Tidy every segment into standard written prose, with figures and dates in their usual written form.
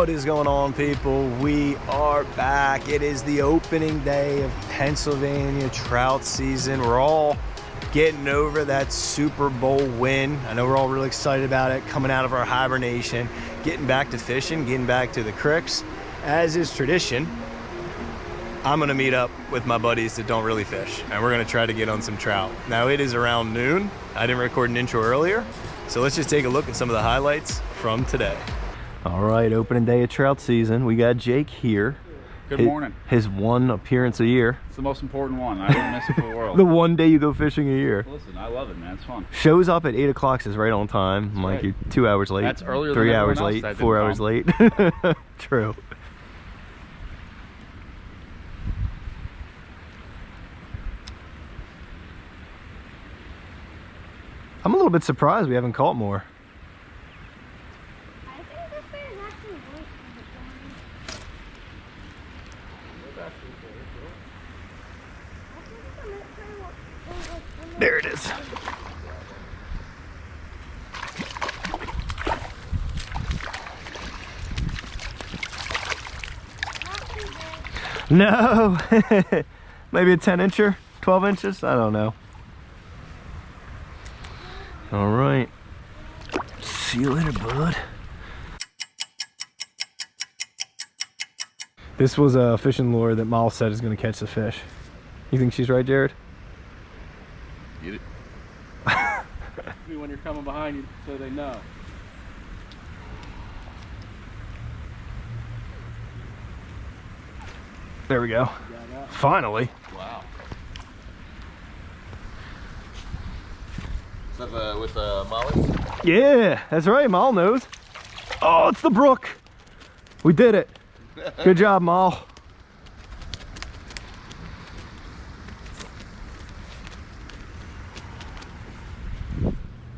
What is going on, people? We are back. It is the opening day of Pennsylvania trout season. We're all getting over that Super Bowl win. I know we're all really excited about it, coming out of our hibernation, getting back to fishing, getting back to the creeks. As is tradition, I'm gonna meet up with my buddies that don't really fish, and we're gonna try to get on some trout. Now it is around noon. I didn't record an intro earlier, so let's just take a look at some of the highlights from today. All right, opening day of trout season. We got Jake here. Good morning. His one appearance a year. It's the most important one. I wouldn't miss it for the world. The one day you go fishing a year. Listen, I love it, man. It's fun. Shows up at 8 o'clock, is right on time. That's like right. You're 2 hours late. That's earlier 3 than hours everyone late, else that 4 didn't hours come. late. True. I'm a little bit surprised we haven't caught more. I think this fish is actually worse than the There it is. No. Maybe a 10-incher, 12 inches, I don't know. All right. See you later, bud. This was a fishing lure that Mal said is going to catch the fish. You think she's right, Jared? Get it. When you're coming behind you, so they know. There we go. Finally. Wow. Is that with Molly? Yeah, that's right. Mal knows. Oh, it's the Brook. We did it. Good job, Mal.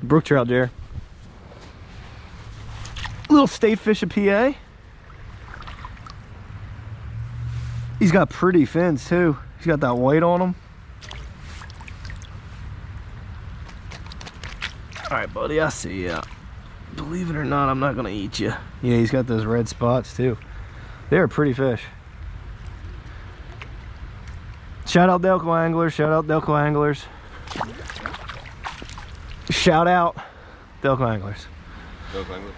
Brook trout, Jared. Little state fish of PA. He's got pretty fins too. He's got that white on him. All right, buddy, I see ya. Believe it or not, I'm not gonna eat you. Yeah, he's got those red spots too. They're a pretty fish. Shout out Delco anglers, shout out Delco anglers. Shout out Delco anglers. Delco anglers.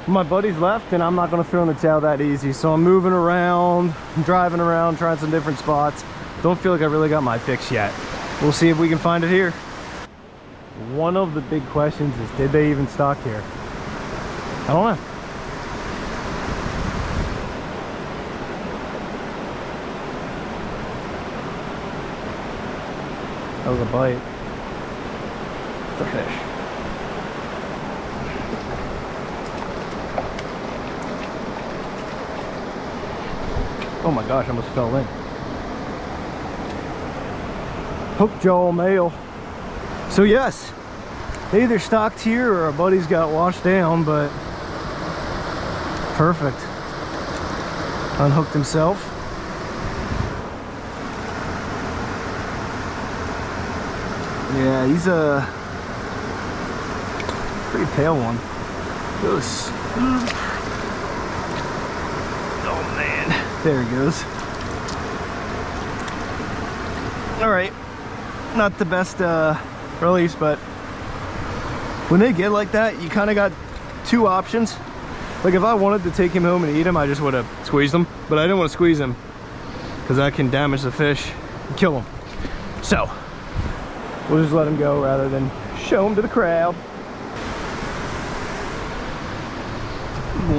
My buddy's left and I'm not gonna throw in the tail that easy. So I'm moving around, I'm driving around, trying some different spots. Don't feel like I really got my fix yet. We'll see if we can find it here. One of the big questions is, did they even stock here? I don't know. That was a bite. It's a fish. Oh my gosh, I almost fell in. Hook jaw male. So yes, they either stocked here or our buddies got washed down, but perfect. Unhooked himself. Yeah, he's a pretty pale one. Goes. Oh man, there he goes. All right. Not the best release, but when they get like that, you kind of got two options. Like if I wanted to take him home and eat him, I just would have squeezed him, but I didn't want to squeeze him because that can damage the fish and kill him. So we'll just let him go rather than show him to the crowd.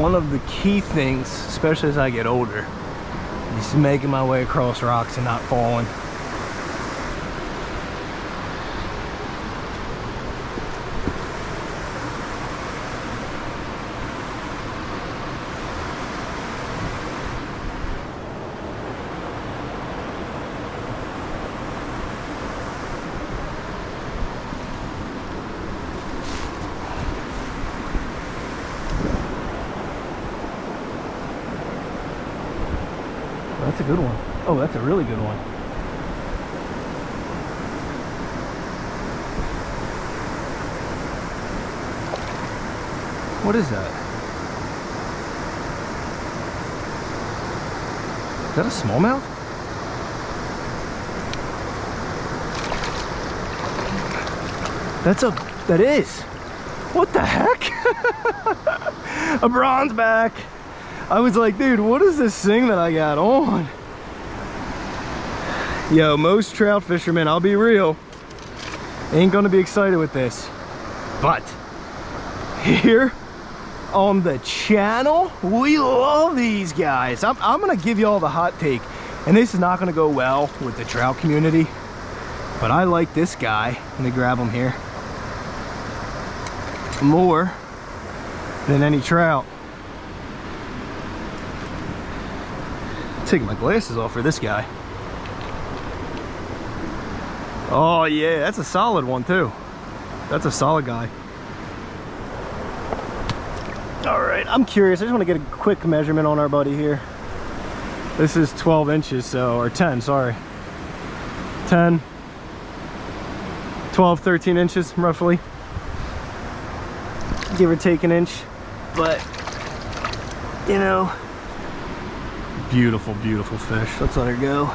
One of the key things, especially as I get older, is making my way across rocks and not falling. That's a good one. Oh, that's a really good one. What is that? Is that a smallmouth? That is. What the heck? A bronze back. I was like, dude, what is this thing that I got on? Yo, most trout fishermen, I'll be real, ain't gonna be excited with this. But here on the channel, we love these guys. I'm gonna give you all the hot take, and this is not gonna go well with the trout community, but I like this guy. Let me grab him here. More than any trout. Take my glasses off for this guy. Oh yeah, that's a solid one too. That's a solid guy. All right, I'm curious. I just want to get a quick measurement on our buddy here. This is 12 inches, so, or 10, sorry. 10, 12, 13 inches roughly. Give or take an inch, but you know, beautiful, beautiful fish. Let's let her go.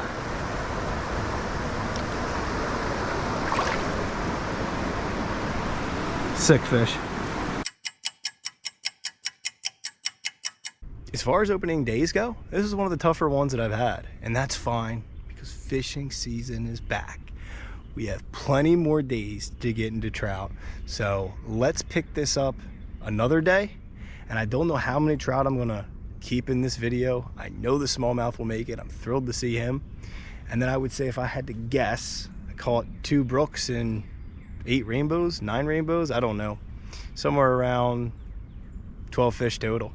Sick fish. As far as opening days go, this is one of the tougher ones that I've had, and that's fine because fishing season is back. We have plenty more days to get into trout, so let's pick this up another day. And I don't know how many trout I'm gonna keep in this video. I know the smallmouth will make it. I'm thrilled to see him. And then I would say, if I had to guess, I call it 2 brooks and 8 rainbows, 9 rainbows, I don't know, somewhere around 12 fish total.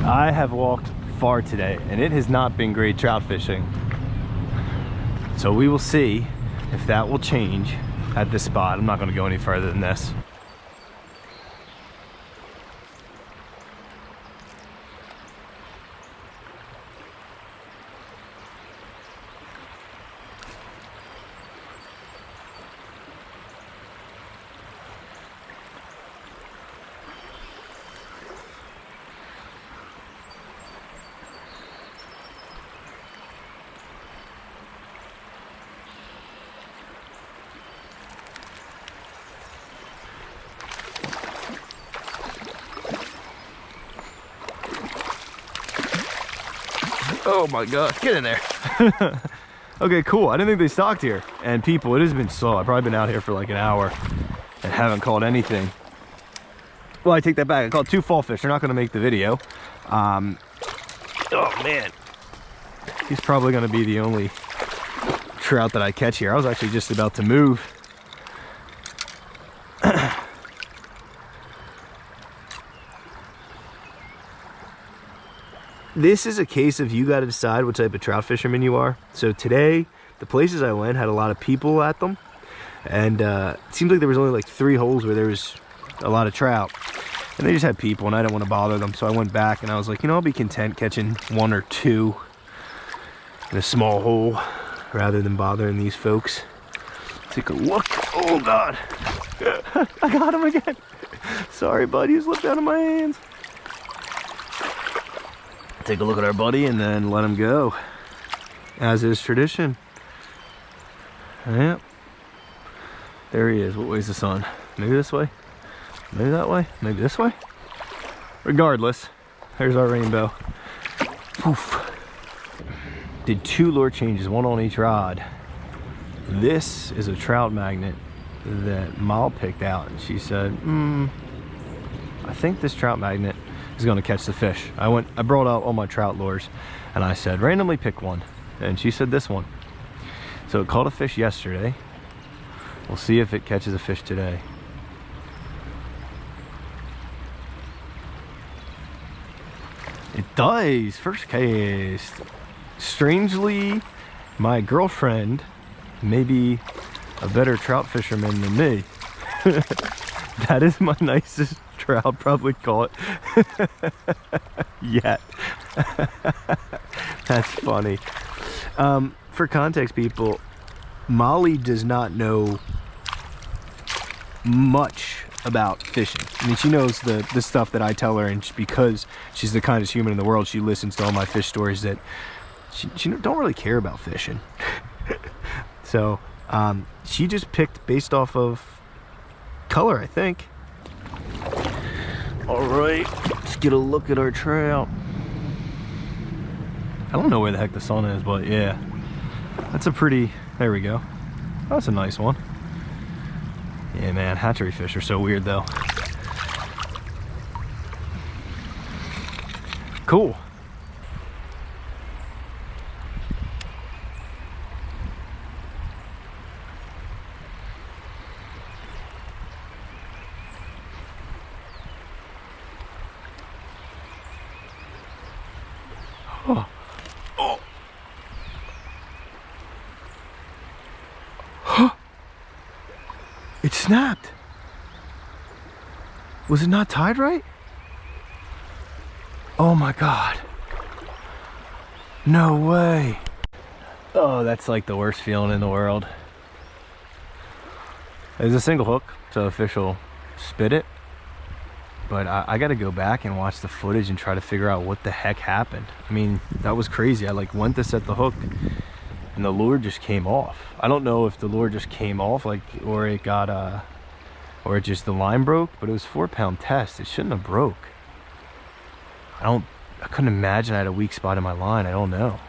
I have walked far today, and it has not been great trout fishing, so we will see if that will change at this spot. I'm not going to go any further than this. Oh my gosh, get in there. Okay, cool. I didn't think they stocked here. And people, it has been slow. I've probably been out here for like an hour and haven't caught anything. Well, I take that back. I caught 2 fall fish. They're not going to make the video. Oh man, he's probably going to be the only trout that I catch here. I was actually just about to move. This is a case of you got to decide what type of trout fisherman you are. So today, the places I went had a lot of people at them, and it seemed like there was only like 3 holes where there was a lot of trout, and they just had people, and I didn't want to bother them. So I went back and I was like, you know, I'll be content catching 1 or 2 in a small hole rather than bothering these folks. Take a look. Oh God, I got him again. Sorry, buddy, he slipped out of my hands. Take a look at our buddy and then let him go, as is tradition. Yep, there he is. What way's the sun? Maybe this way, maybe that way, maybe this way. Regardless, there's our rainbow. Oof. Did 2 lure changes, 1 on each rod. This is a trout magnet that Mal picked out, and she said, I think this trout magnet is going to catch the fish. I brought out all my trout lures and I said, randomly pick one, and she said this one. So it caught a fish yesterday. We'll see if it catches a fish today. It does. First cast. Strangely, my girlfriend may be a better trout fisherman than me. That is my nicest trout probably caught yet. That's funny. For context, people, Molly does not know much about fishing. I mean, she knows the stuff that I tell her, and because she's the kindest human in the world, she listens to all my fish stories that she don't really care about fishing. So she just picked based off of color, I think. All right, let's get a look at our trout. I don't know where the heck the sun is, but yeah, that's a pretty, there we go. That's a nice one. Yeah, man, hatchery fish are so weird though. Cool. Oh. Oh. Huh. It snapped. Was it not tied right? Oh my God. No way. Oh, that's like the worst feeling in the world. It's a single hook, so the fish will spit it. But I gotta go back and watch the footage and try to figure out what the heck happened. I mean, that was crazy. I like went to set the hook and the lure just came off. I don't know if the lure just came off, like, or it got or it just, the line broke, but it was 4-pound test. It shouldn't have broke. I couldn't imagine I had a weak spot in my line. I don't know.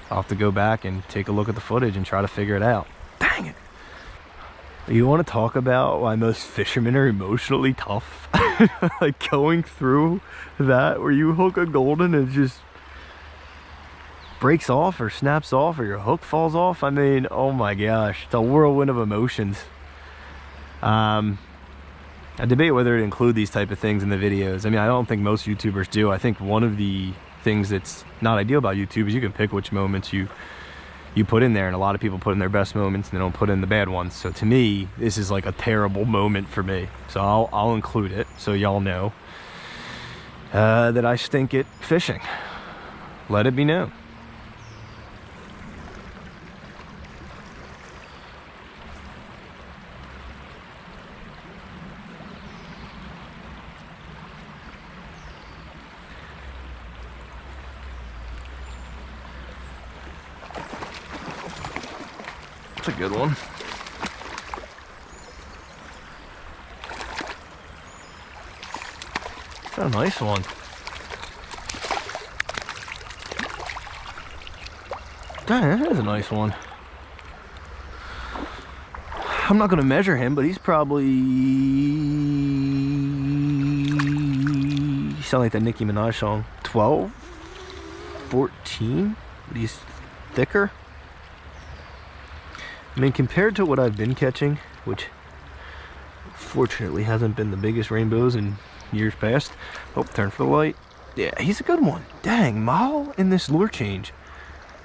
I'll have to go back and take a look at the footage and try to figure it out. Dang it. You want to talk about why most fishermen are emotionally tough? Like going through that where you hook a golden and it just breaks off or snaps off or your hook falls off. I mean, oh my gosh, it's a whirlwind of emotions. I debate whether to include these type of things in the videos. I mean, I don't think most YouTubers do. I think one of the things that's not ideal about YouTube is you can pick which moments you put in there, and a lot of people put in their best moments and they don't put in the bad ones. So to me, this is like a terrible moment for me. So I'll include it so y'all know that I stink at fishing. Let it be known. That's a good one. That's a nice one. Dang, that is a nice one. I'm not gonna measure him, but he's probably, you sound like that Nicki Minaj song, 12, 14, but he's thicker. I mean, compared to what I've been catching, which fortunately hasn't been the biggest rainbows in years past. Oh, turn for the light. Yeah, he's a good one. Dang, Mal in this lure change.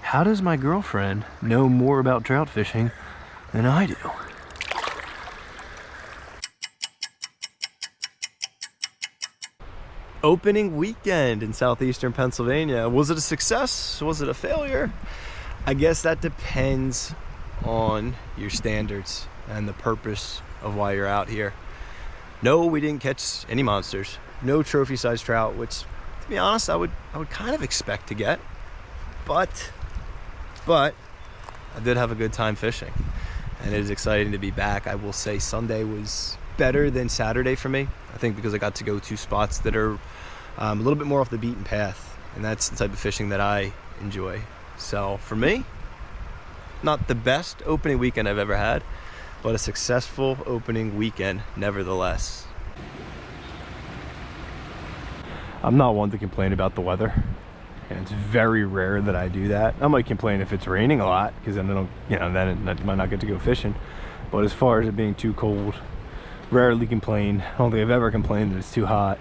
How does my girlfriend know more about trout fishing than I do? Opening weekend in Southeastern Pennsylvania. Was it a success? Was it a failure? I guess that depends on your standards and the purpose of why you're out here. No, we didn't catch any monsters. No trophy-sized trout, which, to be honest, I would kind of expect to get. But I did have a good time fishing, and it is exciting to be back. I will say Sunday was better than Saturday for me. I think because I got to go to spots that are a little bit more off the beaten path, and that's the type of fishing that I enjoy. So for me, not the best opening weekend I've ever had, but a successful opening weekend nevertheless. I'm not one to complain about the weather, and it's very rare that I do that. I might complain if it's raining a lot, because then I don't, then I might not get to go fishing. But as far as it being too cold, rarely complain. I don't think I've ever complained that it's too hot,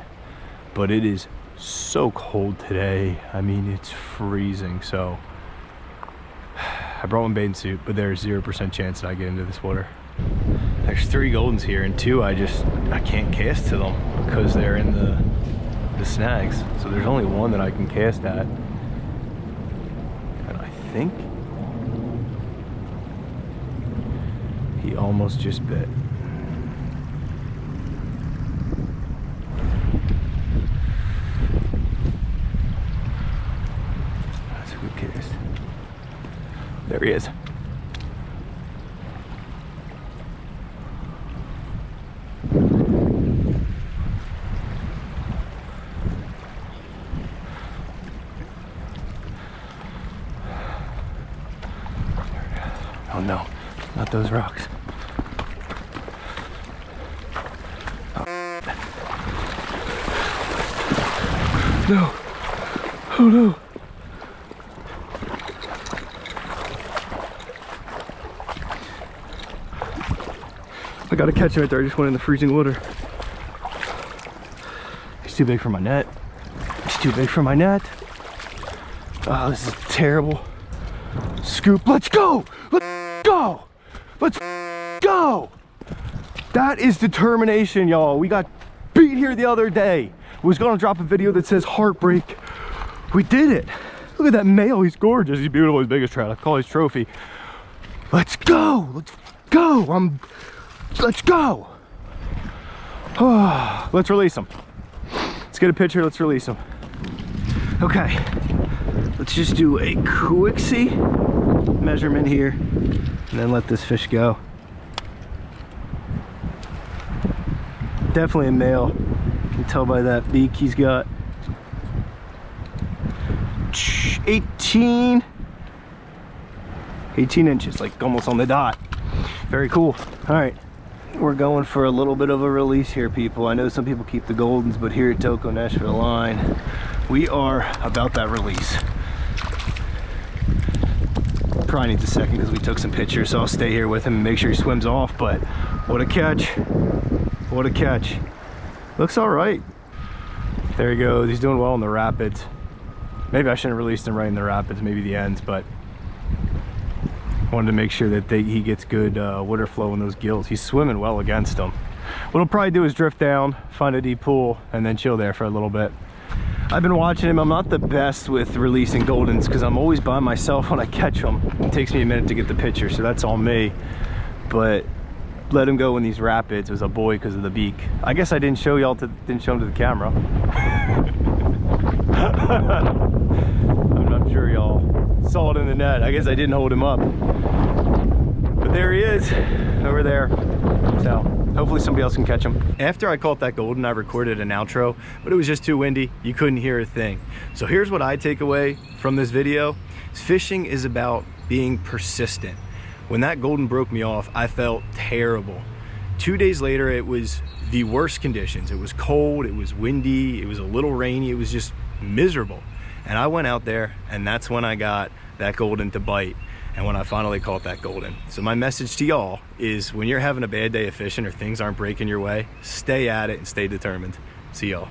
but it is so cold today. I mean, it's freezing. So I brought my bathing suit, but there's 0% chance that I get into this water. There's 3 goldens here, and 2 I can't cast to them because they're in the snags. So there's only 1 that I can cast at, and I think he almost just bit. he is. Oh no, not those rocks. No. Oh no. I gotta catch him right there. I just went in the freezing water. He's too big for my net. He's too big for my net. Oh, this is terrible. Scoop. Let's go. Let's go. Let's go. That is determination, y'all. We got beat here the other day. Was gonna drop a video that says heartbreak. We did it. Look at that male. He's gorgeous. He's beautiful. He's big as trout. I call his trophy. Let's go. Let's go. Let's go. Oh, let's release him. Let's get a picture. Let's release him. Okay. Let's just do a quick measurement here and then let this fish go. Definitely a male. You can tell by that beak he's got. 18 inches, like almost on the dot. Very cool. All right, we're going for a little bit of a release here, people. I know some people keep the Goldens, but here at Delco Nashville Line, we are about that release. Probably needs a second because we took some pictures, so I'll stay here with him and make sure he swims off. But what a catch. What a catch. Looks all right. There he goes. He's doing well in the rapids. Maybe I shouldn't have released him right in the rapids, maybe the ends, but wanted to make sure that he gets good water flow in those gills. He's swimming well against them. What he'll probably do is drift down, find a deep pool, and then chill there for a little bit. I've been watching him. I'm not the best with releasing Goldens because I'm always by myself when I catch them. It takes me a minute to get the picture, so that's all me. But let him go in these rapids. It was a boy because of the beak. I guess I didn't show him to the camera. I'm sure y'all saw it in the net. I guess I didn't hold him up. But there he is, over there. So hopefully somebody else can catch him. After I caught that Golden, I recorded an outro, but it was just too windy. You couldn't hear a thing. So here's what I take away from this video. Fishing is about being persistent. When that Golden broke me off, I felt terrible. 2 days later, it was the worst conditions. It was cold, it was windy, it was a little rainy, it was just miserable. And I went out there, and that's when I got that Golden to bite, and when I finally caught that Golden. So my message to y'all is, when you're having a bad day of fishing or things aren't breaking your way, stay at it and stay determined. See y'all.